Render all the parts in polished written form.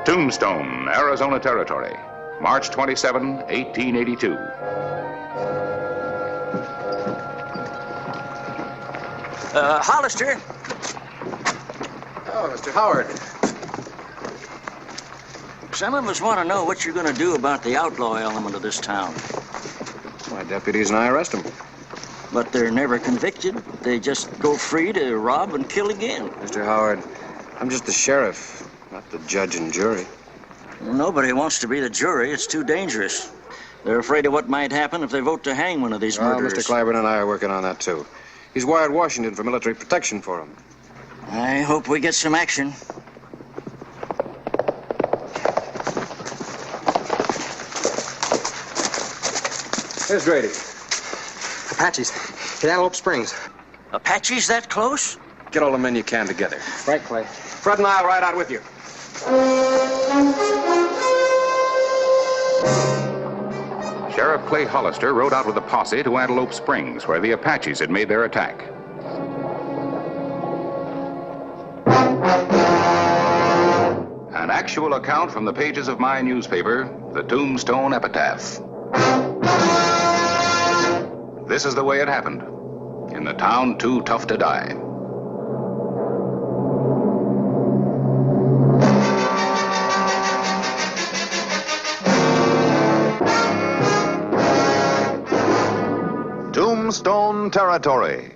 Tombstone, Arizona Territory, March 27, 1882. Hollister. Oh, Mr. Howard. Some of us want to know what you're going to do about the outlaw element of this town. My deputies and I arrest them. But they're never convicted. They just go free to rob and kill again. Mr. Howard, I'm just the sheriff, not the judge and jury. Nobody wants to be the jury. It's too dangerous. They're afraid of what might happen if they vote to hang one of these murderers. Mr. Clyburn and I are working on that, too. He's wired Washington for military protection for him. I hope we get some action. Here's Grady. Apaches. Hit Antelope Springs. Apaches that close? Get all the men you can together. Right, Clay. Fred and I'll ride out with you. Sheriff Clay Hollister rode out with a posse to Antelope Springs, where the Apaches had made their attack. An actual account from the pages of my newspaper, the Tombstone Epitaph. This is the way it happened, in the town too tough to die. Tombstone Territory.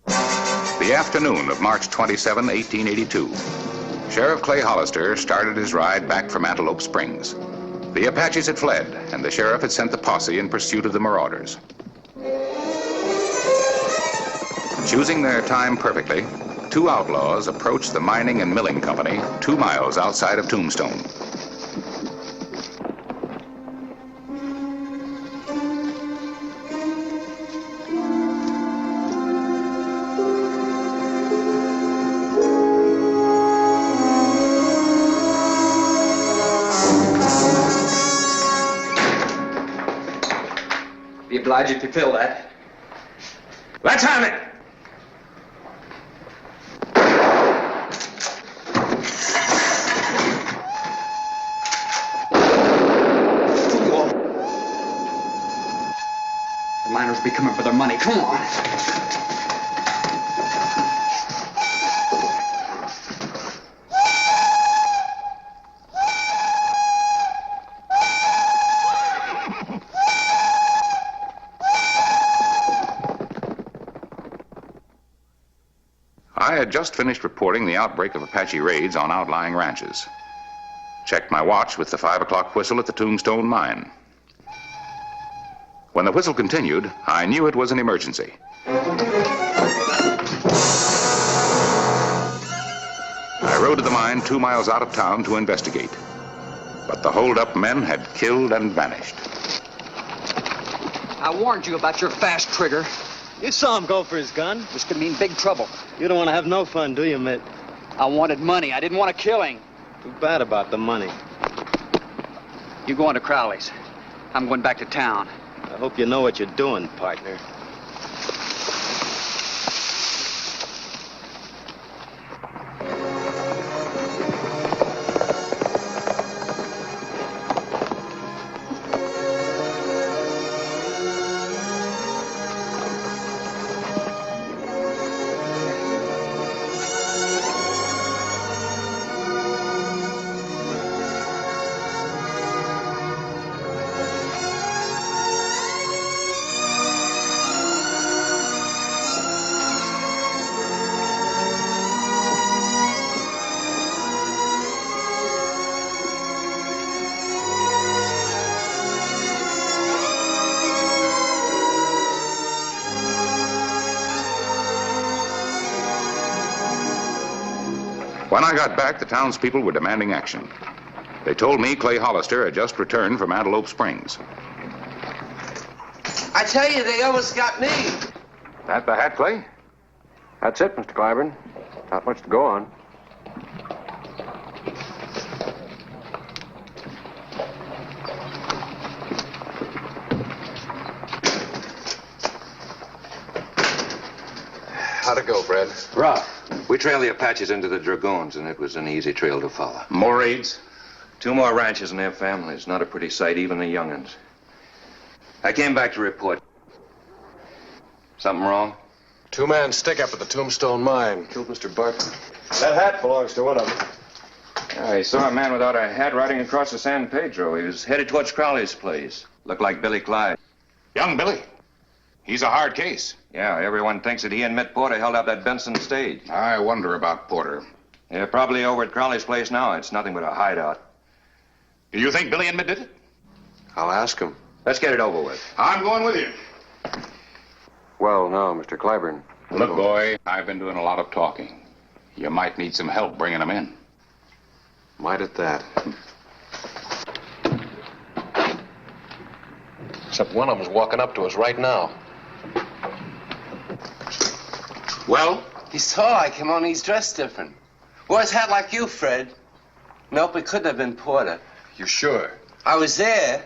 The afternoon of March 27, 1882. Sheriff Clay Hollister started his ride back from Antelope Springs. The Apaches had fled, and the sheriff had sent the posse in pursuit of the marauders. Choosing their time perfectly, two outlaws approached the mining and milling company 2 miles outside of Tombstone. Be obliged if you fill that. Let's have it! The miners will be coming for their money. Come on. I had just finished reporting the outbreak of Apache raids on outlying ranches. Checked my watch with the 5 o'clock whistle at the Tombstone mine. When the whistle continued, I knew it was an emergency. I rode to the mine 2 miles out of town to investigate. But the hold-up men had killed and vanished. I warned you about your fast trigger. You saw him go for his gun. This could mean big trouble. You don't want to have no fun, do you, Mitt? I wanted money. I didn't want a killing. Too bad about the money. You go on to Crowley's. I'm going back to town. I hope you know what you're doing, partner. When I got back, the townspeople were demanding action. They told me Clay Hollister had just returned from Antelope Springs. I tell you, they almost got me. That the hat, Clay? That's it, Mr. Clyburn. Not much to go on. How'd it go, Fred? Rough. We trailed the Apaches into the Dragoons, and it was an easy trail to follow. More raids? 2 more ranches and their families. Not a pretty sight, even the young'uns. I came back to report. Something wrong? 2-man stick-up at the Tombstone mine. Killed Mr. Barton. That hat belongs to one of them. I saw a man without a hat riding across the San Pedro. He was headed towards Crowley's place. Looked like Billy Clyde. Young Billy. He's a hard case. Yeah, everyone thinks that he and Mitt Porter held up that Benson stage. I wonder about Porter. They're probably over at Crowley's place now. It's nothing but a hideout. Do you think Billy and Mitt did it? I'll ask him. Let's get it over with. I'm going with you. Well, now, Mr. Clyburn. Look, boy, I've been doing a lot of talking. You might need some help bringing them in. Might at that. Except one of them's walking up to us right now. Well? He's tall like him, only he's dressed different. Wore his hat like you, Fred. Nope, it couldn't have been Porter. You sure? I was there.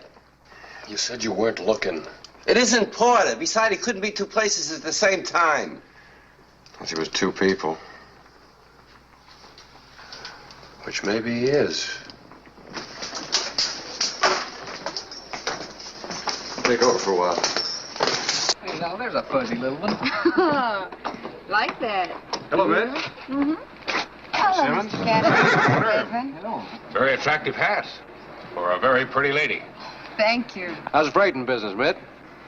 You said you weren't looking. It isn't Porter. Besides, he couldn't be 2 places at the same time. Unless he was 2 people. Which maybe he is. Take over for a while. Hey, now, there's a fuzzy little one. Like that. Hello, Mitt. Mm-hmm. Hello, Simmons. Mr. Caddy. Hello. Very attractive hat for a very pretty lady. Thank you. How's freighting business, Mitt?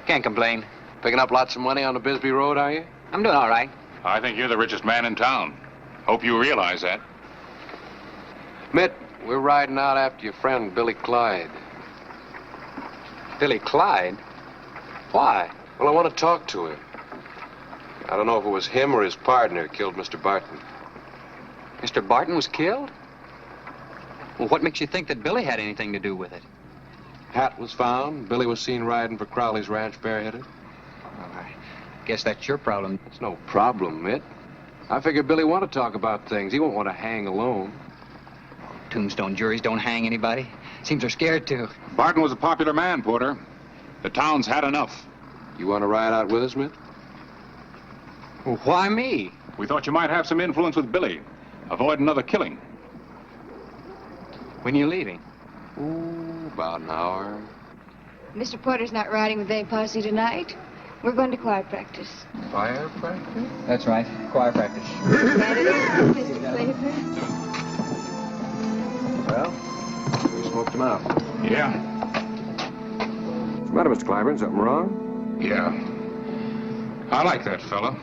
Can't complain. Picking up lots of money on the Bisbee Road, are you? I'm doing all right. I think you're the richest man in town. Hope you realize that. Mitt, we're riding out after your friend, Billy Clyde. Billy Clyde? Why? Well, I want to talk to him. I don't know if it was him or his partner who killed Mr. Barton. Mr. Barton was killed? Well, what makes you think that Billy had anything to do with it? Hat was found. Billy was seen riding for Crowley's ranch bareheaded. Well, I guess that's your problem. It's no problem, Mitt. I figure Billy want to talk about things. He won't want to hang alone. Tombstone juries don't hang anybody. Seems they're scared to. Barton was a popular man, Porter. The town's had enough. You want to ride out with us, Mitt? Well, why me? We thought you might have some influence with Billy. Avoid another killing. When are you leaving? Ooh, about an hour. Mr. Porter's not riding with any posse tonight. We're going to choir practice. Fire practice? That's right. Choir practice. That it is, Mr. Claiborne. Well, we smoked him out. Yeah. What's the matter, Mr. Clyburn? Something wrong? Yeah. I like that fella.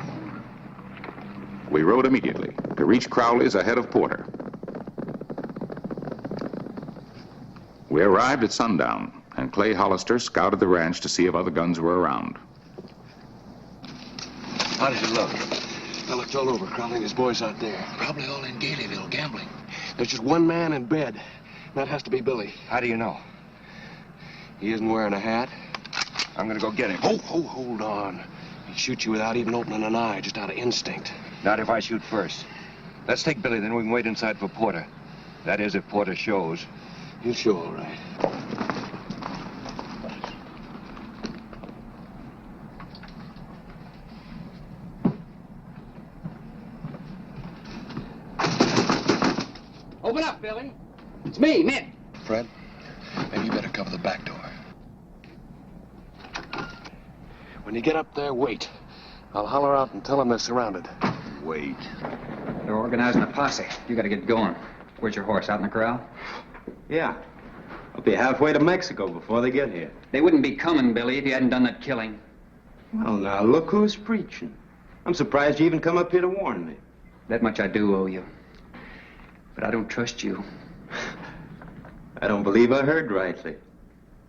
We rode immediately to reach Crowley's ahead of Porter. We arrived at sundown, and Clay Hollister scouted the ranch to see if other guns were around. How did you look? I looked all over. Crowley and his boys out there. Probably all in Dalyville gambling. There's just one man in bed. That has to be Billy. How do you know? He isn't wearing a hat. I'm gonna go get him. Hold on. He'd shoot you without even opening an eye, just out of instinct. Not if I shoot first. Let's take Billy, then we can wait inside for Porter. That is, if Porter shows. He'll show all right. Open up, Billy. It's me, Mitt. Fred, maybe you better cover the back door. When you get up there, wait. I'll holler out and tell them they're surrounded. Wait. They're organizing a posse. You gotta get going. Where's your horse? Out in the corral? Yeah. I'll be halfway to Mexico before they get here. They wouldn't be coming, Billy, if you hadn't done that killing. Well, now, look who's preaching. I'm surprised you even come up here to warn me. That much I do owe you. But I don't trust you. I don't believe I heard rightly.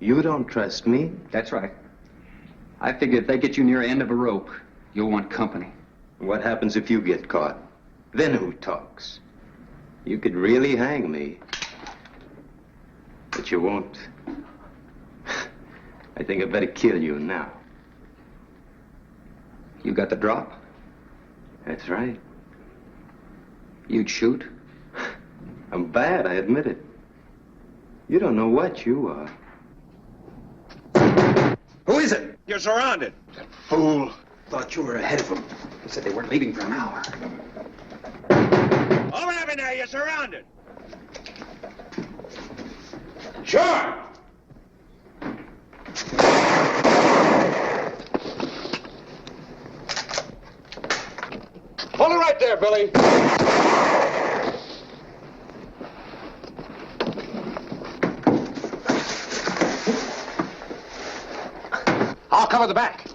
You don't trust me? That's right. I figure if they get you near the end of a rope, you'll want company. What happens if you get caught? Then who talks? You could really hang me. But you won't. I think I'd better kill you now. You got the drop? That's right. You'd shoot? I'm bad, I admit it. You don't know what you are. Who is it? You're surrounded. Fool. Thought you were ahead of them. They said they weren't leaving for an hour. Over at me now, you're surrounded. Sure. Hold it right there, Billy. I'll cover the back.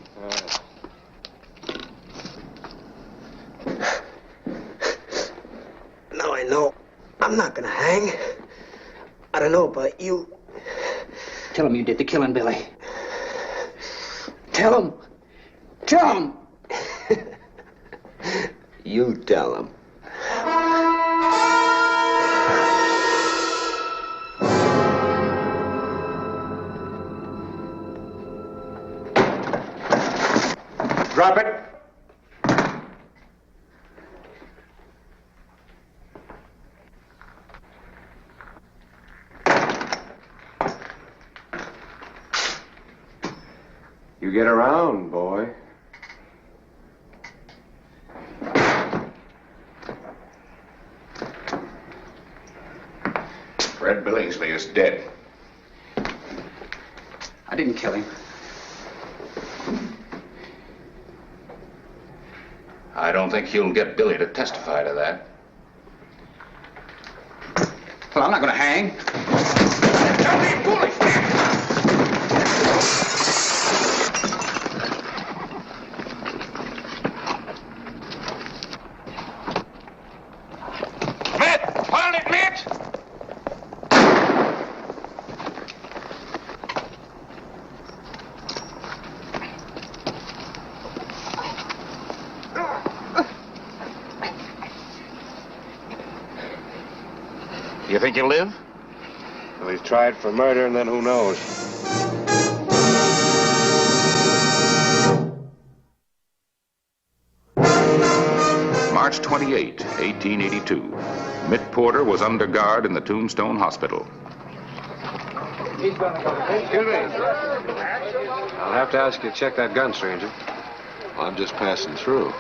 Now I know I'm not gonna hang. I don't know about you. Tell him you did the killing, Billy. Tell him. Tell him. You tell him. Drop it. You get around, boy. Fred Billingsley is dead. I didn't kill him. I don't think you'll get Billy to testify to that. Well, I'm not going to hang. Don't be foolish, man! Mitt! Hold it, Mitt! You think he'll live? Well, he's tried for murder, and then who knows? March 28, 1882. Mitt Porter was under guard in the Tombstone Hospital. Excuse me. I'll have to ask you to check that gun, stranger. I'm just passing through.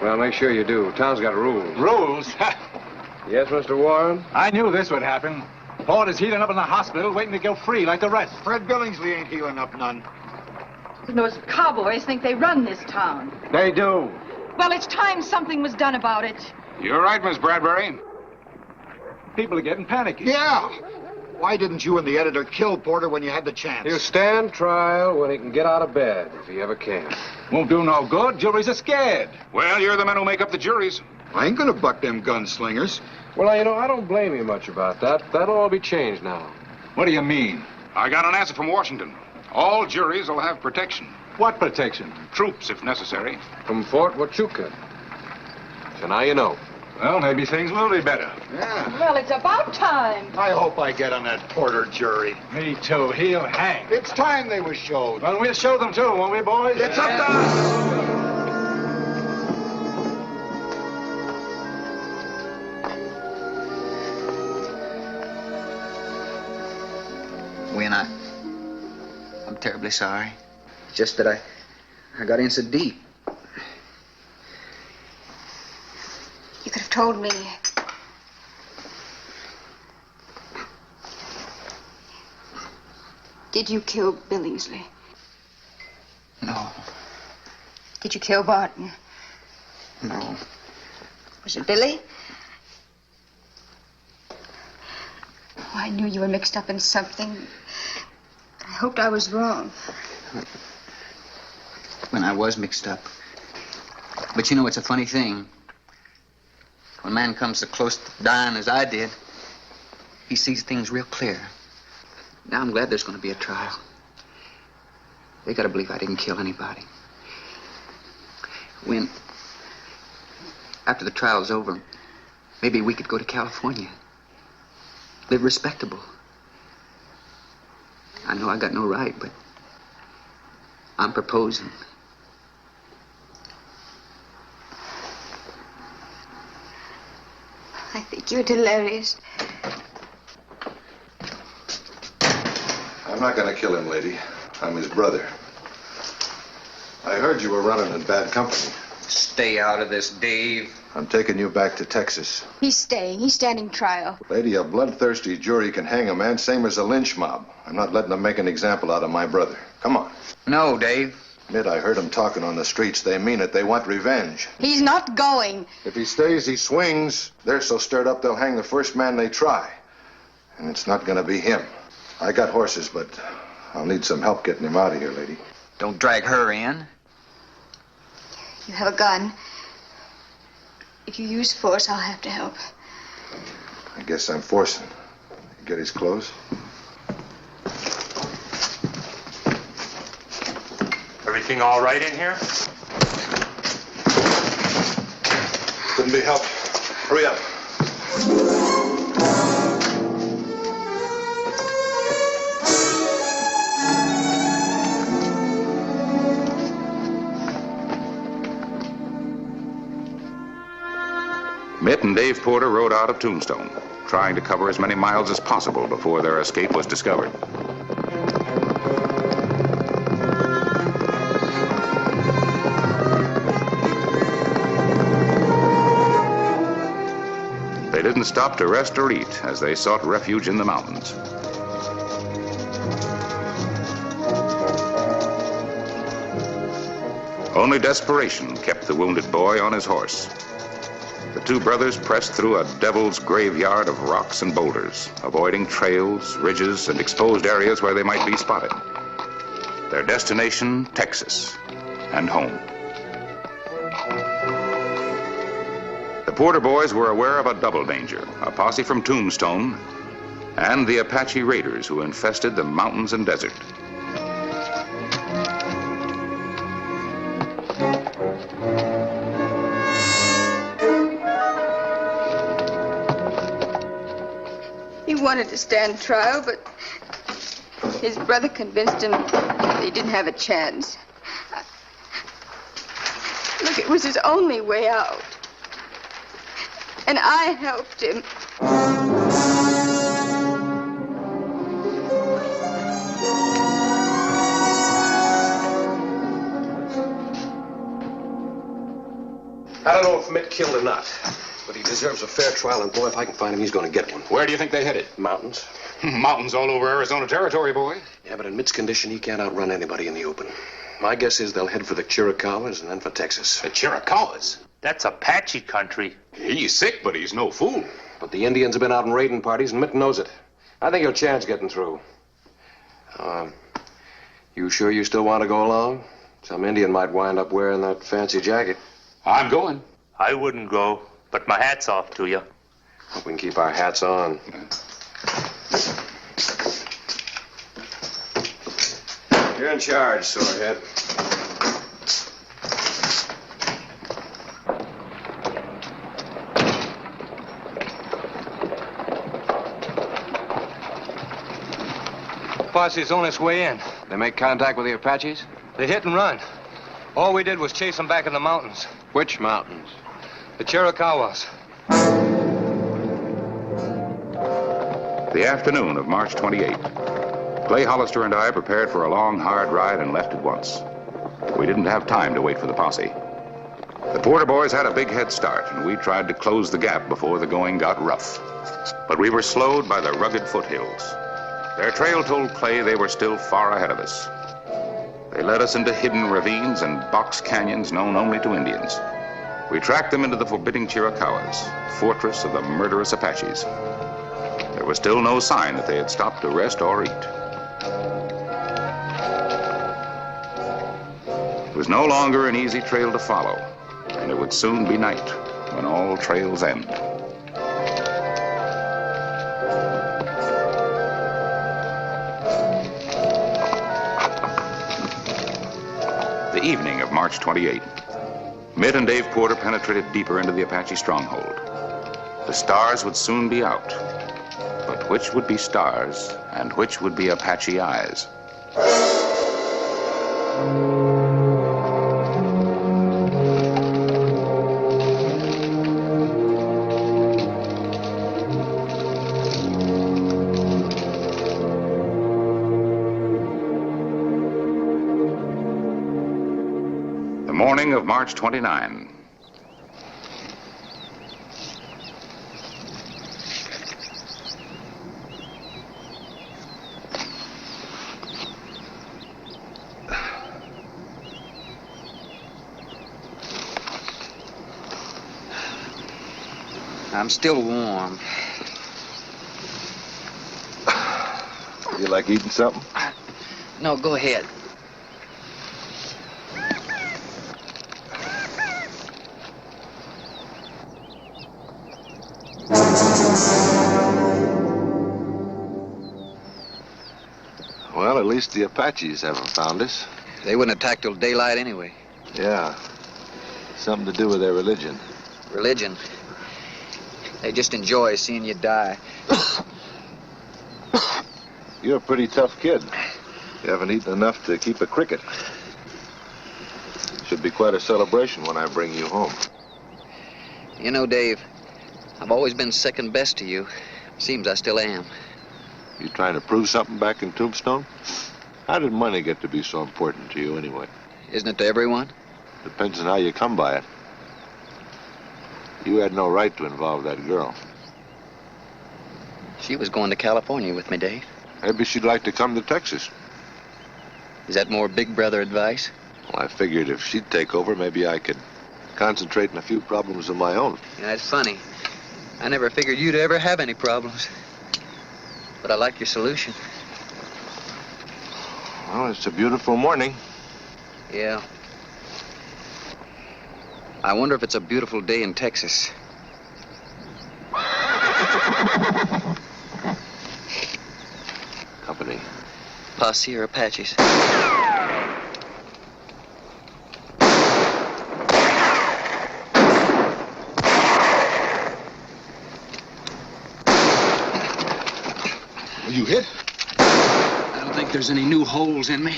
Well, make sure you do. Town's got rules. Rules? Yes, Mr. Warren? I knew this would happen. Porter's healing up in the hospital, waiting to go free like the rest. Fred Billingsley ain't healing up none. Those cowboys think they run this town. They do. Well, it's time something was done about it. You're right, Miss Bradbury. People are getting panicky. Yeah. Why didn't you and the editor kill Porter when you had the chance? He'll stand trial when he can get out of bed, if he ever can. Won't do no good. Juries are scared. Well, you're the men who make up the juries. I ain't gonna buck them gunslingers. Well, you know, I don't blame you much about that. That'll all be changed now. What do you mean? I got an answer from Washington. All juries will have protection. What protection? Troops, if necessary. From Fort Huachuca. So now you know. Well, maybe things will be better. Yeah. Well, it's about time. I hope I get on that Porter jury. Me too. He'll hang. It's time they was showed. Well, we'll show them too, won't we, boys? It's up to us. Win, I'm terribly sorry. It's just that I got in so deep. You could have told me. Did you kill Billingsley? No. Did you kill Barton? No. Was it Billy? Oh, I knew you were mixed up in something. I hoped I was wrong. When I was mixed up. But you know, it's a funny thing. When a man comes so close to dying as I did, he sees things real clear. Now I'm glad there's going to be a trial. They got to believe I didn't kill anybody. When, after the trial's over, maybe we could go to California. Live respectable. I know I got no right, but I'm proposing. I think you're delirious. I'm not going to kill him, lady. I'm his brother. I heard you were running in bad company. Stay out of this, Dave. I'm taking you back to Texas. He's staying. He's standing trial. Lady, a bloodthirsty jury can hang a man same as a lynch mob. I'm not letting them make an example out of my brother. Come on. No, Dave. Admit I heard them talking on the streets. They mean it. They want revenge. He's not going. If he stays, he swings. They're so stirred up they'll hang the first man they try. And it's not going to be him. I got horses, but I'll need some help getting him out of here, lady. Don't drag her in. You have a gun. If you use force, I'll have to help. I guess I'm forcing. You get his clothes? Everything all right in here? Couldn't be helped. Hurry up. Mitt and Dave Porter rode out of Tombstone, trying to cover as many miles as possible before their escape was discovered. They didn't stop to rest or eat as they sought refuge in the mountains. Only desperation kept the wounded boy on his horse. The two brothers pressed through a devil's graveyard of rocks and boulders, avoiding trails, ridges, and exposed areas where they might be spotted. Their destination, Texas, and home. The Porter boys were aware of a double danger, a posse from Tombstone and the Apache raiders who infested the mountains and desert. He wanted to stand trial, but his brother convinced him that he didn't have a chance. Look, it was his only way out. And I helped him. I don't know if Mitt killed or not, but he deserves a fair trial, and boy, if I can find him, he's going to get one. Where do you think they headed? Mountains. Mountains all over Arizona territory, boy. Yeah, but in Mitt's condition, he can't outrun anybody in the open. My guess is they'll head for the Chiricahuas and then for Texas. The Chiricahuas? That's Apache country. He's sick, but he's no fool. But the Indians have been out in raiding parties, and Mitt knows it. I think he'll chance getting through. You sure you still want to go along? Some Indian might wind up wearing that fancy jacket. I'm going. I wouldn't go, but my hat's off to you. Hope we can keep our hats on. You're in charge, Sorehead. Posse's on its way in. They make contact with the Apaches? They hit and run. All we did was chase them back in the mountains. Which mountains? The Chiricahuas. The afternoon of March 28. Clay Hollister and I prepared for a long, hard ride and left at once. We didn't have time to wait for the posse. The Porter boys had a big head start, and we tried to close the gap before the going got rough. But we were slowed by the rugged foothills. Their trail told Clay they were still far ahead of us. They led us into hidden ravines and box canyons known only to Indians. We tracked them into the forbidding Chiricahuas, fortress of the murderous Apaches. There was still no sign that they had stopped to rest or eat. It was no longer an easy trail to follow, and it would soon be night when all trails end. The evening of March 28. Mitt and Dave Porter penetrated deeper into the Apache stronghold. The stars would soon be out, but which would be stars and which would be Apache eyes? The morning of March 29. I'm still warm. You like eating something? No, go ahead. Well, at least the Apaches haven't found us. They wouldn't attack till daylight anyway. Yeah. Something to do with their religion. Religion. They just enjoy seeing you die. You're a pretty tough kid. You haven't eaten enough to keep a cricket. Should be quite a celebration when I bring you home. You know, Dave, I've always been second best to you. Seems I still am. You trying to prove something back in Tombstone? How did money get to be so important to you anyway? Isn't it to everyone? Depends on how you come by it. You had no right to involve that girl. She was going to California with me, Dave. Maybe she'd like to come to Texas. Is that more big brother advice? Well, I figured if she'd take over, maybe I could concentrate on a few problems of my own. Yeah, that's funny. I never figured you'd ever have any problems. But I like your solution. Well, it's a beautiful morning. Yeah. I wonder if it's a beautiful day in Texas. Company. Posse or Apaches? Are you hit? I don't think there's any new holes in me.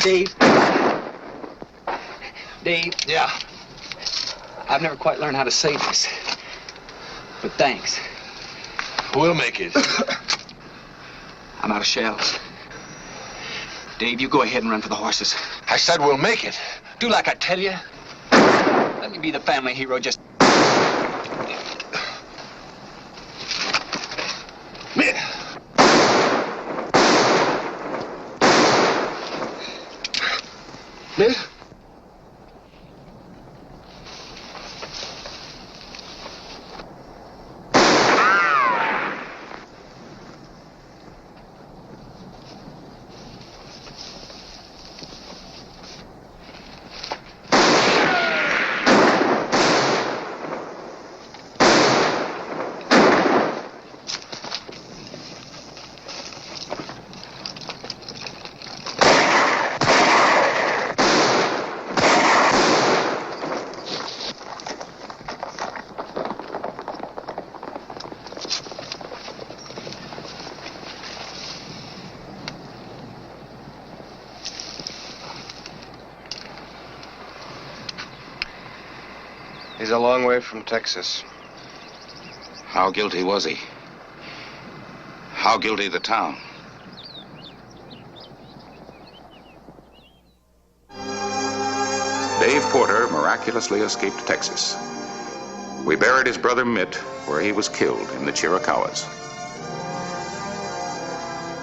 Dave. Dave. Yeah. I've never quite learned how to say this. But thanks. We'll make it. I'm out of shells. Dave, you go ahead and run for the horses. I said we'll make it. Do like I tell you. Let me be the family hero just... Miss? He's a long way from Texas. How guilty was he? How guilty the town? Dave Porter miraculously escaped Texas. We buried his brother Mitt where he was killed in the Chiricahuas.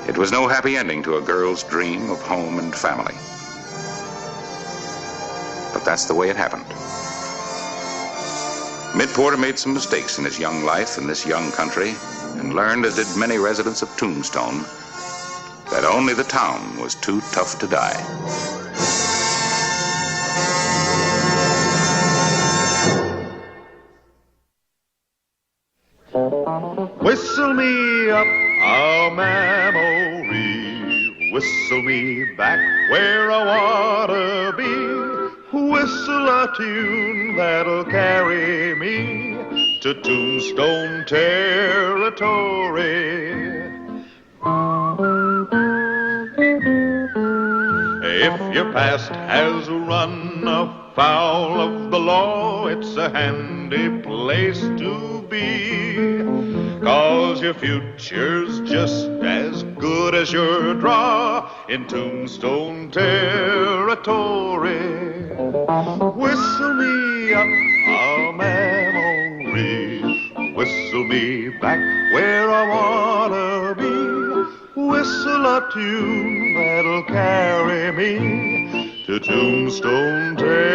It was no happy ending to a girl's dream of home and family. But that's the way it happened. Mitt Porter made some mistakes in his young life in this young country and learned, as did many residents of Tombstone, that only the town was too tough to die. Whistle me up a memory, whistle me back where I wanna be. Whistle a tune that'll carry me to Tombstone territory. If your past has run foul of the law, it's a handy place to be. 'Cause your future's just as good as your draw in Tombstone territory. Whistle me up a memory, whistle me back where I wanna be. Whistle a tune that'll carry me to Tombstone territory.